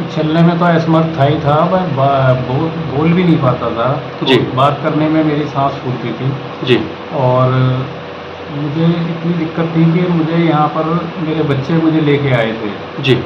चलने में तो असमर्थ था ही था, मैं बोल भी नहीं पाता था। तो जी। बात करने में मेरी सांस फूलती थी जी। और मुझे इतनी दिक्कत थी कि मुझे यहाँ पर मेरे बच्चे मुझे लेके आए थे जी।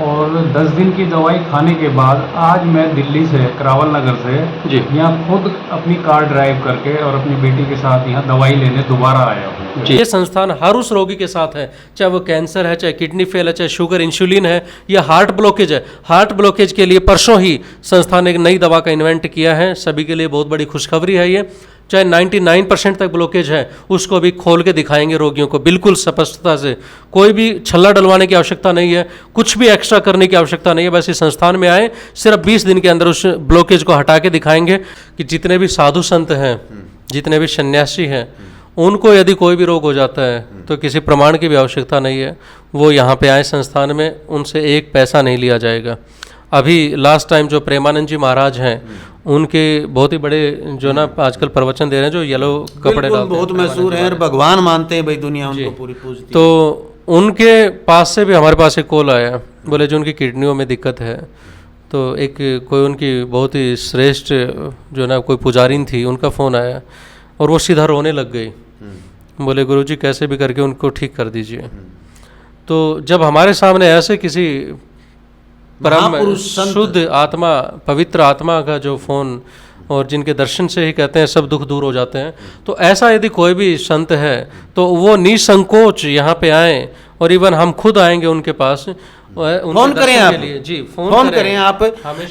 और 10 दिन की दवाई खाने के बाद आज मैं दिल्ली से, करावल नगर से जी। यहाँ खुद अपनी कार ड्राइव करके और अपनी बेटी के साथ यहाँ दवाई लेने दोबारा आया हूँ। जी। ये संस्थान हर उस रोगी के साथ है, चाहे वो कैंसर है, चाहे किडनी फेल है, चाहे शुगर इंसुलिन है या हार्ट ब्लॉकेज है। हार्ट ब्लॉकेज के लिए परसों ही संस्थान ने एक नई दवा का इन्वेंट किया है, सभी के लिए बहुत बड़ी खुशखबरी है ये। चाहे 99% तक ब्लॉकेज है उसको भी खोल के दिखाएंगे रोगियों को बिल्कुल स्पष्टता से। कोई भी छल्ला डलवाने की आवश्यकता नहीं है, कुछ भी एक्स्ट्रा करने की आवश्यकता नहीं है। बस इस संस्थान में आए, सिर्फ 20 दिन के अंदर उस ब्लॉकेज को हटा के दिखाएंगे कि जितने भी साधु संत हैं, जितने भी सन्यासी हैं, उनको यदि कोई भी रोग हो जाता है तो किसी प्रमाण की भी आवश्यकता नहीं है। वो यहाँ पे आए संस्थान में, उनसे एक पैसा नहीं लिया जाएगा। अभी लास्ट टाइम जो प्रेमानंद जी महाराज हैं, उनके बहुत ही बड़े जो ना आजकल प्रवचन दे रहे हैं, जो येलो कपड़े डालते हैं, बहुत मशहूर है और भगवान मानते हैं भाई, दुनिया उनको पूरी पूजती है। तो उनके पास से भी हमारे पास एक कॉल आया, बोले जो उनकी किडनियों में दिक्कत है, तो एक कोई उनकी बहुत ही श्रेष्ठ जो ना कोई पुजारिन थी, उनका फ़ोन आया और वो सीधा रोने लग गई। बोले गुरुजी कैसे भी करके उनको ठीक कर दीजिए। तो जब हमारे सामने ऐसे किसी परम शुद्ध आत्मा, पवित्र आत्मा का जो फ़ोन, और जिनके दर्शन से ही कहते हैं सब दुख दूर हो जाते हैं, तो ऐसा यदि कोई भी संत है तो वो निसंकोच यहाँ पे आएँ, और इवन हम खुद आएंगे उनके पास। फोन करें आप जी, फोन करें आप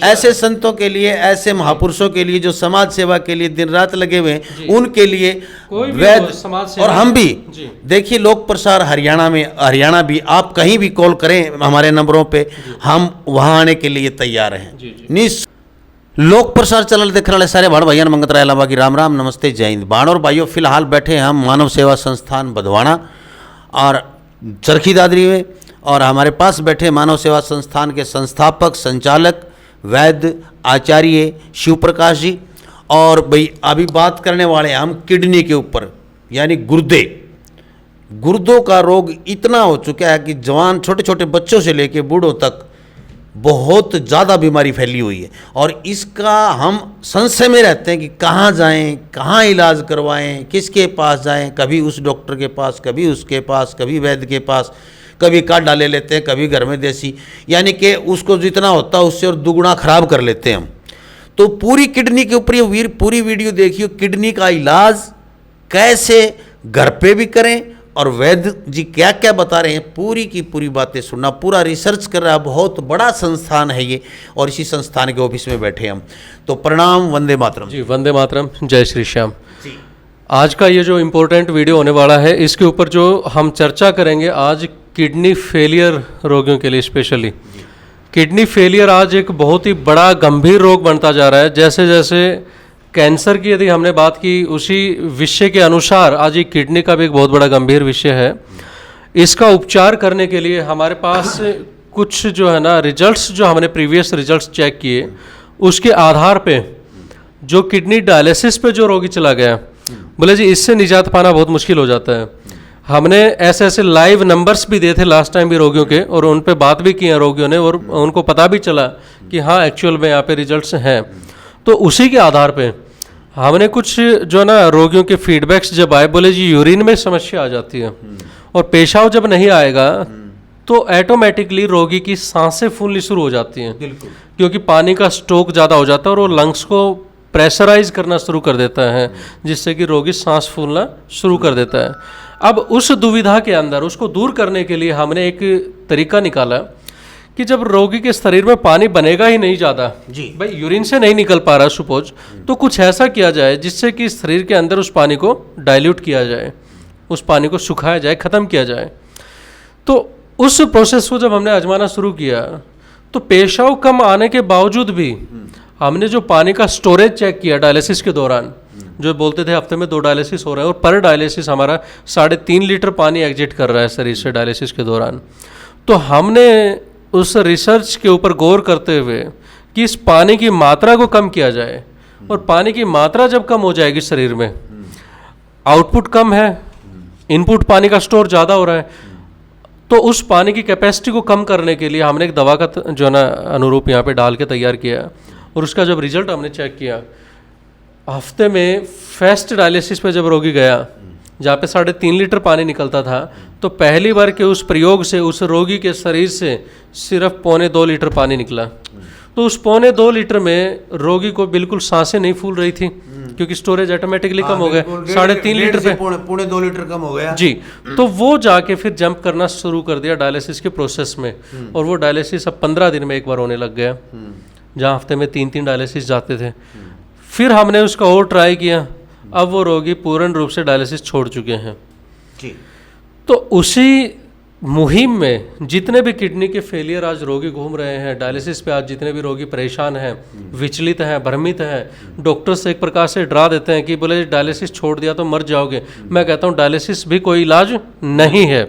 ऐसे संतों के लिए, ऐसे महापुरुषों के लिए जो समाज सेवा के लिए दिन रात लगे हुए हैं, उनके लिए वैद। और हम भी देखिए, लोक प्रसार हरियाणा भी, आप कहीं भी कॉल करें हमारे नंबरों पे, हम वहां आने के लिए तैयार हैं। लोक प्रसार चैनल देखने वाले सारे भाण भाइयों मंगत राय लांबा की राम राम, नमस्ते, जय हिंद। भाण और भाइयों, फिलहाल बैठे हम मानव सेवा संस्थान बधवाना और चरखी दादरी में, और हमारे पास बैठे मानव सेवा संस्थान के संस्थापक, संचालक, वैद्य, आचार्य शिव प्रकाश जी। और भाई अभी बात करने वाले हम किडनी के ऊपर, यानी गुर्दों का रोग इतना हो चुका है कि जवान छोटे छोटे बच्चों से लेके बूढ़ों तक बहुत ज़्यादा बीमारी फैली हुई है। और इसका हम संशय में रहते हैं कि कहाँ जाएं, कहाँ इलाज करवाएं, किसके पास जाएं। कभी उस डॉक्टर के पास, कभी उसके पास, कभी वैद्य के पास, कभी काढ़ा ले लेते हैं, कभी घर में देसी, यानी कि उसको जितना होता है उससे और दुगुना खराब कर लेते हैं हम। तो पूरी किडनी के ऊपर ये पूरी वीडियो देखिए, किडनी का इलाज कैसे घर पे भी करें और वैद्य जी क्या क्या बता रहे हैं, पूरी की पूरी बातें सुनना। पूरा रिसर्च कर रहा है, बहुत बड़ा संस्थान है ये, और इसी संस्थान के ऑफिस में बैठे हम। तो प्रणाम, वंदे मातरम जी। वंदे मातरम, जय श्री श्याम। आज का ये जो इम्पोर्टेंट वीडियो होने वाला है, इसके ऊपर जो हम चर्चा करेंगे आज, किडनी फेलियर रोगियों के लिए स्पेशली। किडनी फेलियर आज एक बहुत ही बड़ा गंभीर रोग बनता जा रहा है। जैसे जैसे कैंसर की यदि हमने बात की, उसी विषय के अनुसार आज ये किडनी का भी एक बहुत बड़ा गंभीर विषय है। इसका उपचार करने के लिए हमारे पास कुछ जो है ना रिजल्ट्स, जो हमने प्रीवियस रिजल्ट्स चेक किए, उसके आधार पे जो किडनी डायलिसिस पे जो रोगी चला गया, बोले जी इससे निजात पाना बहुत मुश्किल हो जाता है। हमने ऐसे ऐसे लाइव नंबर्स भी दिए थे लास्ट टाइम भी रोगियों के, और उन पे बात भी की है रोगियों ने, और उनको पता भी चला कि हाँ एक्चुअल में यहाँ पे रिजल्ट्स हैं। तो उसी के आधार पे हमने कुछ जो ना रोगियों के फीडबैक्स जब आए, बोले जी यूरिन में समस्या आ जाती है, और पेशाब जब नहीं आएगा तो ऑटोमेटिकली रोगी की सांसें फूलनी शुरू हो जाती हैं, क्योंकि पानी का स्टॉक ज़्यादा हो जाता है और वो लंग्स को प्रेशराइज करना शुरू कर देता है, जिससे कि रोगी सांस फूलना शुरू कर देता है। अब उस दुविधा के अंदर उसको दूर करने के लिए हमने एक तरीका निकाला कि जब रोगी के शरीर में पानी बनेगा ही नहीं ज़्यादा, भाई यूरिन से नहीं निकल पा रहा सपोज, तो कुछ ऐसा किया जाए जिससे कि शरीर के अंदर उस पानी को डाइल्यूट किया जाए, उस पानी को सुखाया जाए, ख़त्म किया जाए। तो उस प्रोसेस को जब हमने आजमाना शुरू किया, तो पेशाब कम आने के बावजूद भी हमने जो पानी का स्टोरेज चेक किया डायलिसिस के दौरान, जो बोलते थे हफ्ते में 2 डायलिसिस हो रहे हैं और पर डायलिसिस हमारा 3.5 लीटर पानी एग्जिट कर रहा है शरीर से डायलिसिस के दौरान, तो हमने उस रिसर्च के ऊपर गौर करते हुए कि इस पानी की मात्रा को कम किया जाए, और पानी की मात्रा जब कम हो जाएगी शरीर में, आउटपुट कम है, इनपुट पानी का स्टोर ज़्यादा हो रहा है, तो उस पानी की कैपेसिटी को कम करने के लिए हमने एक दवा का जो है ना अनुरूप यहाँ पे डाल के तैयार किया, और उसका जब रिजल्ट हमने चेक किया, हफ्ते में फर्स्ट डायलिसिस पे जब रोगी गया जहाँ पे 3.5 लीटर पानी निकलता था, तो पहली बार के उस प्रयोग से उस रोगी के शरीर से सिर्फ 1.25 लीटर पानी निकला। तो उस 1.25 लीटर में रोगी को बिल्कुल सांसें नहीं फूल रही थी, क्योंकि स्टोरेज ऑटोमेटिकली कम हो गया, 3.5 लीटर पे 2.5 लीटर कम हो गया जी। तो वो जाके फिर जंप करना शुरू कर दिया डायलिसिस के प्रोसेस में, और वो डायलिसिस अब 15 दिन में एक बार होने लग गया, जहाँ हफ्ते में 3-3 डायलिसिस जाते थे। फिर हमने उसका और ट्राई किया, अब वो रोगी पूर्ण रूप से डायलिसिस छोड़ चुके हैं जी। तो उसी मुहिम में जितने भी किडनी के फेलियर आज रोगी घूम रहे हैं, डायलिसिस पे आज जितने भी रोगी परेशान हैं, विचलित हैं, भ्रमित हैं, डॉक्टर से एक प्रकार से डरा देते हैं कि बोले डायलिसिस छोड़ दिया तो मर जाओगे। मैं कहता हूँ डायलिसिस भी कोई इलाज नहीं है,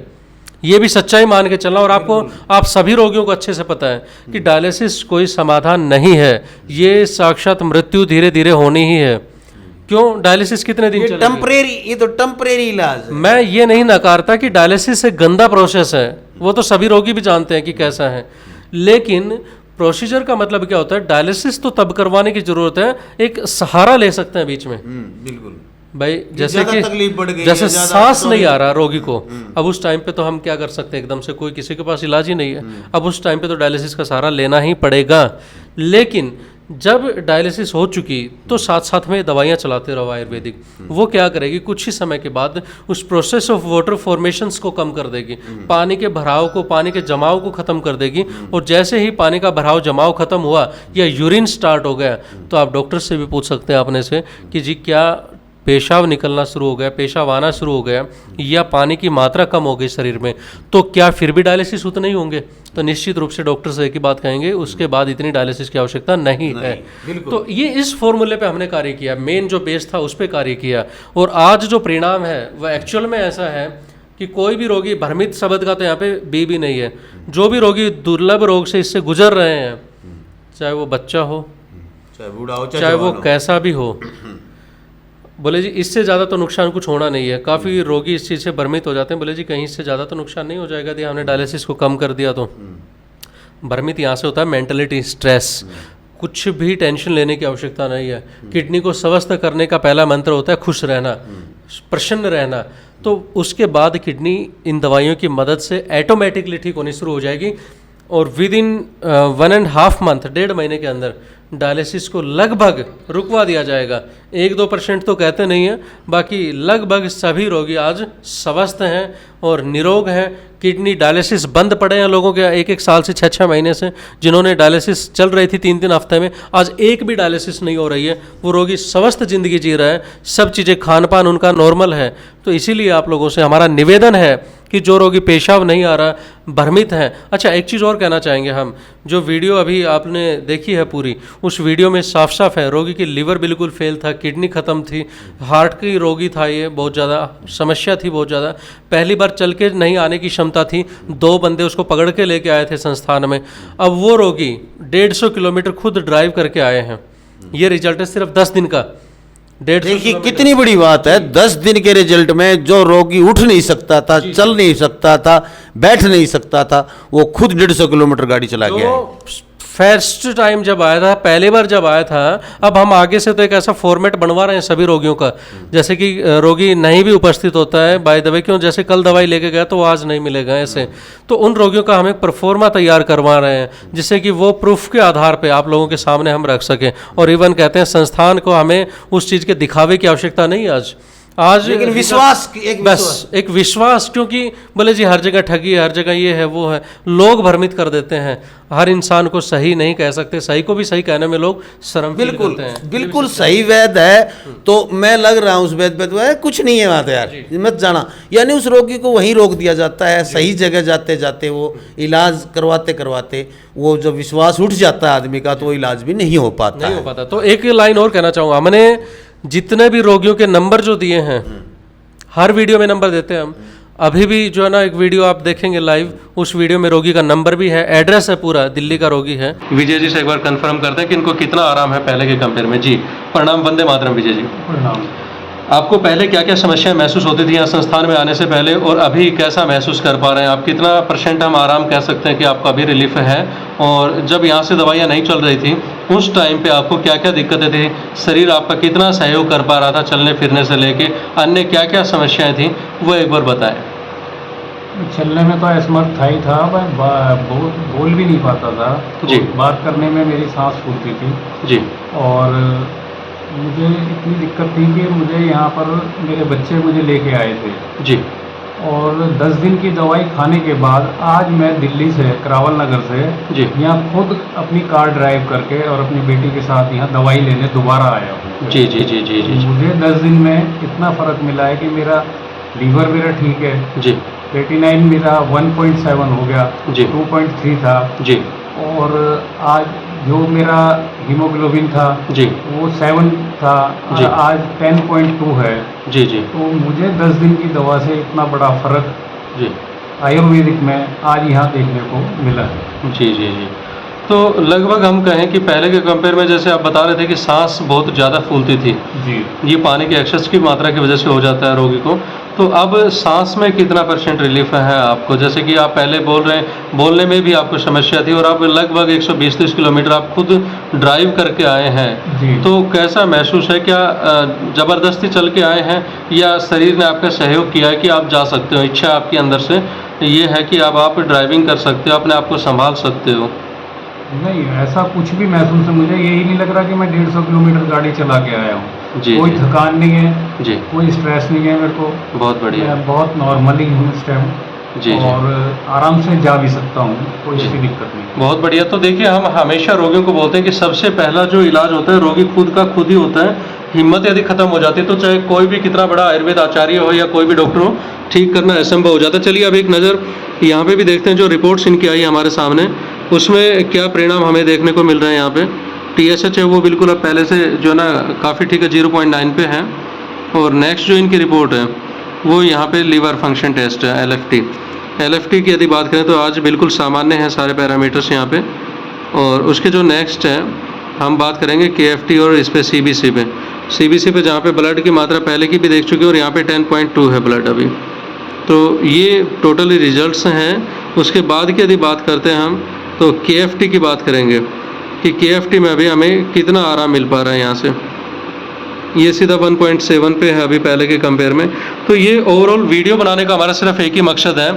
ये भी सच्चाई मान के चलना। और आपको, आप सभी रोगियों को अच्छे से पता है कि डायलिसिस कोई समाधान नहीं है, ये साक्षात मृत्यु धीरे धीरे होनी ही है। क्यों? डायलिसिस कितने दिन चलेगी? टेम्परेरी, ये तो टेम्परेरी इलाज है। मैं ये नहीं नकारता कि डायलिसिस एक गंदा प्रोसेस है, वो तो सभी रोगी भी जानते हैं कि कैसा है, लेकिन प्रोसीजर का मतलब क्या होता है? डायलिसिस तो तब करवाने की जरूरत है, एक सहारा ले सकते हैं बीच में। बिल्कुल भाई, जैसे कि तकलीफ बढ़ गई, जैसे सांस नहीं आ रहा रोगी को, अब उस टाइम पे तो हम क्या कर सकते हैं? एकदम से कोई किसी के पास इलाज ही नहीं है, अब उस टाइम पे तो डायलिसिस का सहारा लेना ही पड़ेगा। लेकिन जब डायलिसिस हो चुकी तो साथ साथ में दवाइयाँ चलाते रहो आयुर्वेदिक, वो क्या करेगी? कुछ ही समय के बाद उस प्रोसेस ऑफ वाटर फॉर्मेशंस को कम कर देगी, पानी के भराव को, पानी के जमाव को ख़त्म कर देगी। और जैसे ही पानी का भराव जमाव ख़त्म हुआ या यूरिन स्टार्ट हो गया, तो आप डॉक्टर से भी पूछ सकते हैं अपने से कि जी क्या पेशाब निकलना शुरू हो गया, पेशाब आना शुरू हो गया, या पानी की मात्रा कम हो गई शरीर में, तो क्या फिर भी डायलिसिस उतने ही होंगे? तो निश्चित रूप से डॉक्टर से एक ही बात कहेंगे, उसके बाद इतनी डायलिसिस की आवश्यकता नहीं है। तो ये इस फॉर्मूले पे हमने कार्य किया, मेन जो बेस था उस पर कार्य किया, और आज जो परिणाम है वह एक्चुअल में ऐसा है कि कोई भी रोगी, भ्रमित शब्द का तो यहाँ पे भी नहीं है, जो भी रोगी दुर्लभ रोग से इससे गुजर रहे हैं, चाहे वो बच्चा हो, चाहे बूढ़ा हो, चाहे वो कैसा भी हो, बोले जी इससे ज़्यादा तो नुकसान कुछ होना नहीं है। काफ़ी रोगी इस चीज़ से भ्रमित हो जाते हैं, बोले जी कहीं इससे ज़्यादा तो नुकसान नहीं हो जाएगा यदि हमने डायलिसिस को कम कर दिया तो। भ्रमित यहाँ से होता है मेंटलिटी, स्ट्रेस। कुछ भी टेंशन लेने की आवश्यकता नहीं है। किडनी को स्वस्थ करने का पहला मंत्र होता है खुश रहना, प्रसन्न रहना। तो उसके बाद किडनी इन दवाइयों की मदद से ऑटोमेटिकली ठीक होनी शुरू हो जाएगी, और विद इन 1.5 मंथ, 1.5 महीने के अंदर डायलिसिस को लगभग रुकवा दिया जाएगा। 1-2% तो कहते नहीं हैं, बाकी लगभग सभी रोगी आज स्वस्थ हैं और निरोग हैं। किडनी डायलिसिस बंद पड़े हैं लोगों के 1-1 साल से, 6-6 महीने से, जिन्होंने डायलिसिस चल रही थी 3-3 हफ्ते में, आज एक भी डायलिसिस नहीं हो रही है। वो रोगी स्वस्थ जिंदगी जी रहा है, सब चीज़ें, खान पान उनका नॉर्मल है। तो इसीलिए आप लोगों से हमारा निवेदन है कि जो रोगी पेशाब नहीं आ रहा, भ्रमित हैं। अच्छा, एक चीज़ और कहना चाहेंगे हम, जो वीडियो अभी आपने देखी है पूरी, उस वीडियो में साफ साफ है रोगी की लिवर बिल्कुल फेल था, किडनी ख़त्म थी, हार्ट की रोगी था, ये बहुत ज़्यादा समस्या थी, बहुत ज़्यादा। पहली बार चल के नहीं आने की क्षमता थी, 2 बंदे उसको पकड़ के लेके आए थे संस्थान में। अब वो रोगी 150 किलोमीटर खुद ड्राइव करके आए हैं। ये रिजल्ट है सिर्फ 10 दिन का। देखिए कितनी बड़ी बात है, 10 दिन के रिजल्ट में जो रोगी उठ नहीं सकता था, चल नहीं सकता था, बैठ नहीं सकता था, वो खुद 150 किलोमीटर गाड़ी चला गया। फर्स्ट टाइम जब आया था, पहली बार जब आया था, अब हम आगे से तो एक ऐसा फॉर्मेट बनवा रहे हैं सभी रोगियों का, जैसे कि रोगी नहीं भी उपस्थित होता है बाय द वे, क्यों, जैसे कल दवाई लेके गया तो वो आज नहीं मिलेगा, ऐसे। तो उन रोगियों का हम एक परफॉर्मा तैयार करवा रहे हैं, जिससे कि वो प्रूफ के आधार पे आप लोगों के सामने हम रख सकें। और इवन कहते हैं संस्थान को हमें उस चीज़ के दिखावे की आवश्यकता नहीं आज लेकिन विश्वास, एक विश्वास, क्योंकि बोले जी हर जगह ठगी है, हर जगह ये है वो है, लोग भ्रमित कर देते हैं। हर इंसान को सही नहीं कह सकते, सही को भी सही कहने में लोग शर्म फील करते हैं। बिल्कुल सही वैद्य है तो मैं लग रहा हूँ उस वैद्य पे, कुछ नहीं है बात यार, मत जाना, यानी उस रोगी को वहीं रोक दिया जाता है। सही जगह जाते जाते वो इलाज करवाते करवाते वो जब विश्वास उठ जाता है आदमी का, तो वो इलाज भी नहीं हो पाता। तो एक लाइन और कहना चाहूँगा, हमने जितने भी रोगियों के नंबर जो दिए हैं, हर वीडियो में नंबर देते हैं हम। अभी भी जो है ना एक वीडियो आप देखेंगे लाइव, उस वीडियो में रोगी का नंबर भी है, एड्रेस है, पूरा दिल्ली का रोगी है। विजय जी से एक बार कंफर्म करते हैं कि इनको कितना आराम है पहले के कंपेयर में। जी प्रणाम, वंदे मातरम। विजय जी प्रणाम। आपको पहले क्या क्या समस्याएं महसूस होती थी यहाँ संस्थान में आने से पहले, और अभी कैसा महसूस कर पा रहे हैं आप? कितना % हम आराम कह सकते हैं कि आपको अभी रिलीफ है? और जब यहाँ से दवाइयाँ नहीं चल रही थी उस टाइम पे आपको क्या क्या दिक्कतें थी? शरीर आपका कितना सहयोग कर पा रहा था चलने फिरने से लेके? अन्य क्या क्या समस्याएं थी वो एक बार बताएं। चलने में तो असमर्थ था ही था, मैं बोल भी नहीं पाता था। जी। तो बात करने में मेरी सांस फूलती थी। जी और मुझे इतनी दिक्कत थी कि मुझे यहाँ पर मेरे बच्चे मुझे लेके आए थे। जी और 10 दिन की दवाई खाने के बाद आज मैं दिल्ली से, करावल नगर से जी यहाँ खुद अपनी कार ड्राइव करके और अपनी बेटी के साथ यहाँ दवाई लेने दोबारा आया हूँ। जी जी जी जी जी मुझे 10 दिन में इतना फ़र्क मिला है कि मेरा लीवर मेरा ठीक है, जी क्रिएटिनिन मेरा 1.7 हो गया, जी 2.3 था। जी और आज जो मेरा हीमोग्लोबिन था जी वो 7 था जी। और आज 10.2 है। जी जी तो मुझे 10 दिन की दवा से इतना बड़ा फर्क जी आयुर्वेदिक में आज यहाँ देखने को मिला है। जी जी जी। तो लगभग हम कहें कि पहले के कंपेयर में, जैसे आप बता रहे थे कि सांस बहुत ज़्यादा फूलती थी, जी ये पानी की एक्सेस की मात्रा की वजह से हो जाता है रोगी को, तो अब सांस में कितना % रिलीफ है आपको? जैसे कि आप पहले बोल रहे हैं, बोलने में भी आपको समस्या थी और अब लगभग 120-130 किलोमीटर आप खुद ड्राइव करके आए हैं, जी। तो कैसा महसूस है? क्या ज़बरदस्ती चल के आए हैं या शरीर ने आपका सहयोग किया है कि आप जा सकते हो? इच्छा आपके अंदर से ये है कि अब आप ड्राइविंग कर सकते हो, अपने आप को संभाल सकते हो? नहीं, ऐसा कुछ भी महसूस है मुझे। यही नहीं लग रहा कि मैं 150 किलोमीटर गाड़ी चला के आया हूँ। जी कोई जी थकान नहीं है, जी, कोई स्ट्रेस नहीं है मेरे को। बहुत बढ़िया। मैं बहुत नॉर्मली हूँ इस टाइम जी जी, और आराम से जा भी सकता हूँ, कोई जी। ऐसी दिक्कत नहीं। बहुत बढ़िया। तो देखिए, हम हमेशा रोगियों को बोलते हैं कि सबसे पहला जो इलाज होता है रोगी खुद का खुद ही होता है। हिम्मत यदि खत्म हो जाती है तो चाहे कोई भी कितना बड़ा आयुर्वेद आचार्य हो या कोई भी डॉक्टर हो, ठीक करना असंभव हो जाता है। चलिए अब एक नज़र यहाँ पे भी देखते हैं, जो रिपोर्ट्स इनकी आई हमारे सामने, उसमें क्या परिणाम हमें देखने को मिल रहे हैं। यहाँ पे TSH है वो बिल्कुल अब पहले से जो ना काफ़ी ठीक है, 0.9 पे है। और नेक्स्ट जो इनकी रिपोर्ट है वो यहाँ पे लीवर फंक्शन टेस्ट है, LFT की यदि बात करें तो आज बिल्कुल सामान्य है सारे पैरामीटर्स यहाँ पे। और उसके जो नेक्स्ट है हम बात करेंगे KFT और इस पे CBC पे जहाँ पे ब्लड की मात्रा पहले की भी देख चुके हैं और यहाँ पे 10.2 है ब्लड अभी। तो ये टोटली रिजल्ट्स हैं। उसके बाद की यदि बात करते हैं हम तो KFT की बात करेंगे कि KFT में अभी हमें कितना आराम मिल पा रहा है यहाँ से। ये सीधा 1.7 पे है अभी पहले के कंपेयर में। तो ये ओवरऑल वीडियो बनाने का हमारा सिर्फ एक ही मकसद है,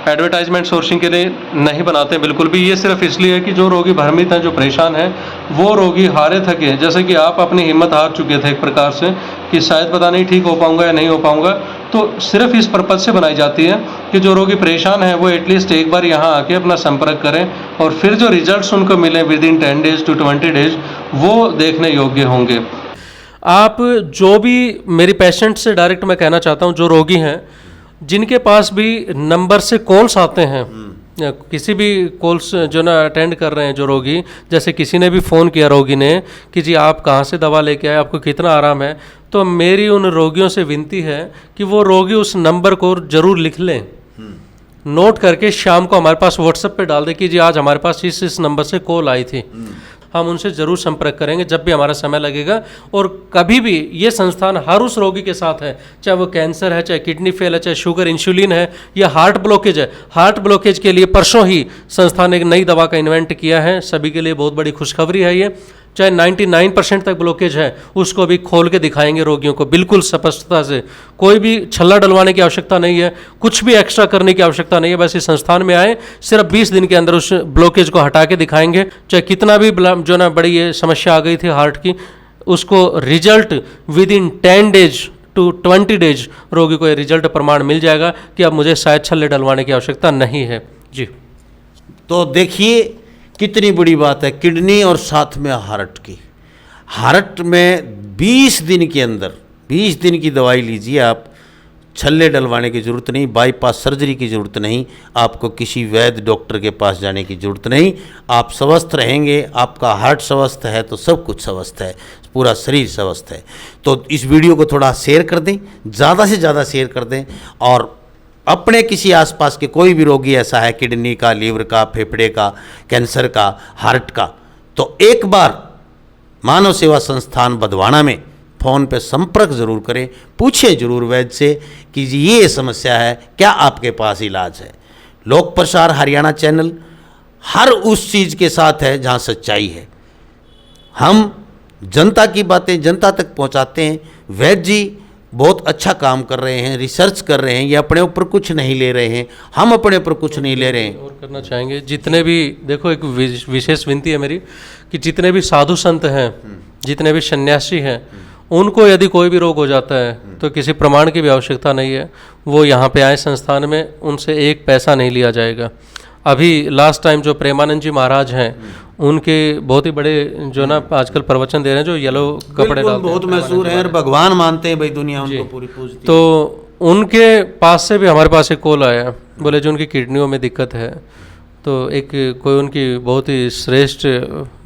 एडवर्टाइजमेंट सोर्सिंग के लिए नहीं बनाते हैं बिल्कुल भी। ये सिर्फ इसलिए है कि जो रोगी भ्रमित हैं, जो परेशान हैं, वो रोगी हारे थके, जैसे कि आप अपनी हिम्मत हार चुके थे एक प्रकार से कि शायद पता नहीं ठीक हो पाऊंगा या नहीं हो पाऊंगा, तो सिर्फ इस पर्पज़ से बनाई जाती है कि जो रोगी परेशान है वो एटलीस्ट एक बार यहाँ आके अपना संपर्क करें और फिर जो रिजल्ट्स उनको मिले विदिन 10 डेज टू 20 डेज वो देखने योग्य होंगे। आप जो भी मेरी पेशेंट से डायरेक्ट मैं कहना चाहता हूँ, जो रोगी हैं जिनके पास भी नंबर से कॉल्स आते हैं, किसी भी कॉल्स जो ना अटेंड कर रहे हैं जो रोगी, जैसे किसी ने भी फ़ोन किया रोगी ने कि जी आप कहाँ से दवा लेके आए, आपको कितना आराम है, तो मेरी उन रोगियों से विनती है कि वो रोगी उस नंबर को ज़रूर लिख लें, नोट करके शाम को हमारे पास व्हाट्सएप पे डाल दें कि जी आज हमारे पास इस नंबर से कॉल आई थी। हम उनसे ज़रूर संपर्क करेंगे जब भी हमारा समय लगेगा। और कभी भी ये संस्थान हर उस रोगी के साथ है, चाहे वो कैंसर है, चाहे किडनी फेल है, चाहे शुगर इंसुलिन है या हार्ट ब्लॉकेज है। हार्ट ब्लॉकेज के लिए परसों ही संस्थान ने एक नई दवा का इन्वेंट किया है, सभी के लिए बहुत बड़ी खुशखबरी है ये। चाहे 99% तक ब्लॉकेज है उसको भी खोल के दिखाएंगे रोगियों को बिल्कुल स्पष्टता से। कोई भी छल्ला डलवाने की आवश्यकता नहीं है, कुछ भी एक्स्ट्रा करने की आवश्यकता नहीं है। बस इस संस्थान में आए, सिर्फ 20 दिन के अंदर उस ब्लॉकेज को हटा के दिखाएंगे। चाहे कितना भी जो ना बड़ी ये समस्या आ गई थी हार्ट की, उसको result within 10 days to 20 days रोगी को ये रिजल्ट प्रमाण मिल जाएगा कि अब मुझे शायद छल्ले डलवाने की आवश्यकता नहीं है। जी, तो देखिए कितनी बड़ी बात है, किडनी और साथ में हार्ट की। हार्ट में 20 दिन के अंदर 20 दिन की दवाई लीजिए आप, छल्ले डलवाने की ज़रूरत नहीं, बाईपास सर्जरी की ज़रूरत नहीं, आपको किसी वैद्य डॉक्टर के पास जाने की ज़रूरत नहीं। आप स्वस्थ रहेंगे, आपका हार्ट स्वस्थ है तो सब कुछ स्वस्थ है, पूरा शरीर स्वस्थ है। तो इस वीडियो को थोड़ा शेयर कर दें, ज़्यादा से ज़्यादा शेयर कर दें। और अपने किसी आसपास के कोई भी रोगी ऐसा है, किडनी का, लीवर का, फेफड़े का, कैंसर का, हार्ट का, तो एक बार मानव सेवा संस्थान बधवाना में फ़ोन पे संपर्क ज़रूर करें, पूछें ज़रूर वैद्य से कि जी ये समस्या है, क्या आपके पास इलाज है। लोक प्रसार हरियाणा चैनल हर उस चीज़ के साथ है जहाँ सच्चाई है। हम जनता की बातें जनता तक पहुँचाते हैं। वैद्य जी बहुत अच्छा काम कर रहे हैं, रिसर्च कर रहे हैं, ये अपने ऊपर कुछ नहीं ले रहे हैं, हम अपने ऊपर कुछ नहीं ले रहे हैं। और करना चाहेंगे जितने भी, देखो एक विशेष विनती है मेरी कि जितने भी साधु संत हैं, जितने भी सन्यासी हैं, उनको यदि कोई भी रोग हो जाता है तो किसी प्रमाण की भी आवश्यकता नहीं है, वो यहाँ पे आए संस्थान में, उनसे एक पैसा नहीं लिया जाएगा। अभी लास्ट टाइम जो प्रेमानंद जी महाराज हैं, उनके बहुत ही बड़े जो ना आजकल प्रवचन दे रहे हैं, जो येलो कपड़े डालते बहुत मशहूर हैं और भगवान मानते हैं भाई, दुनिया उनको पूरी पूजती है। तो उनके पास से भी हमारे पास एक कॉल आया, बोले जो उनकी किडनियों में दिक्कत है, तो एक कोई उनकी बहुत ही श्रेष्ठ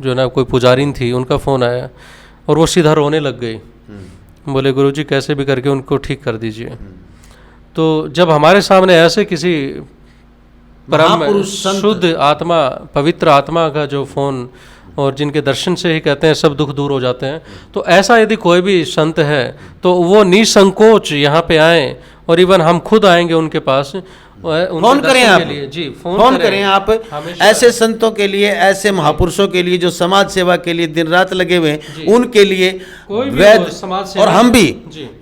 जो ना कोई पुजारिन थी, उनका फ़ोन आया और वो सीधा रोने लग गई। बोले गुरुजी कैसे भी करके उनको ठीक कर दीजिए। तो जब हमारे सामने ऐसे किसी परम शुद्ध आत्मा, पवित्र आत्मा का जो फ़ोन, और जिनके दर्शन से ही कहते हैं सब दुख दूर हो जाते हैं, तो ऐसा यदि कोई भी संत है तो वो निसंकोच यहाँ पे आए, और इवन हम खुद आएंगे उनके पास। फोन करें आप, जी फोन करें आप ऐसे संतों के लिए, ऐसे महापुरुषों के लिए जो समाज सेवा के लिए दिन रात लगे हुए हैं, उनके लिए वैद्य और हम भी।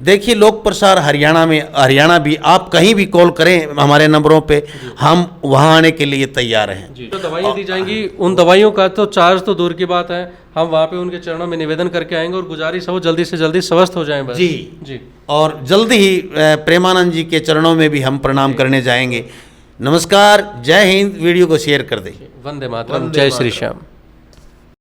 देखिए लोक प्रसार हरियाणा भी, आप कहीं भी कॉल करें हमारे नंबरों पे, हम वहां आने के लिए तैयार हैं। जो दवाइयाँ दी जाएंगी, उन दवाइयों का तो चार्ज तो दूर की बात है, हम वहाँ पे उनके चरणों में निवेदन करके आएंगे और गुजारिश है वो जल्दी से जल्दी स्वस्थ हो जाएं बस। जी। और जल्दी ही प्रेमानंद जी के चरणों में भी हम प्रणाम करने जाएंगे। नमस्कार, जय हिंद। वीडियो को शेयर कर दें। वंदे मातरम, जय श्री श्याम।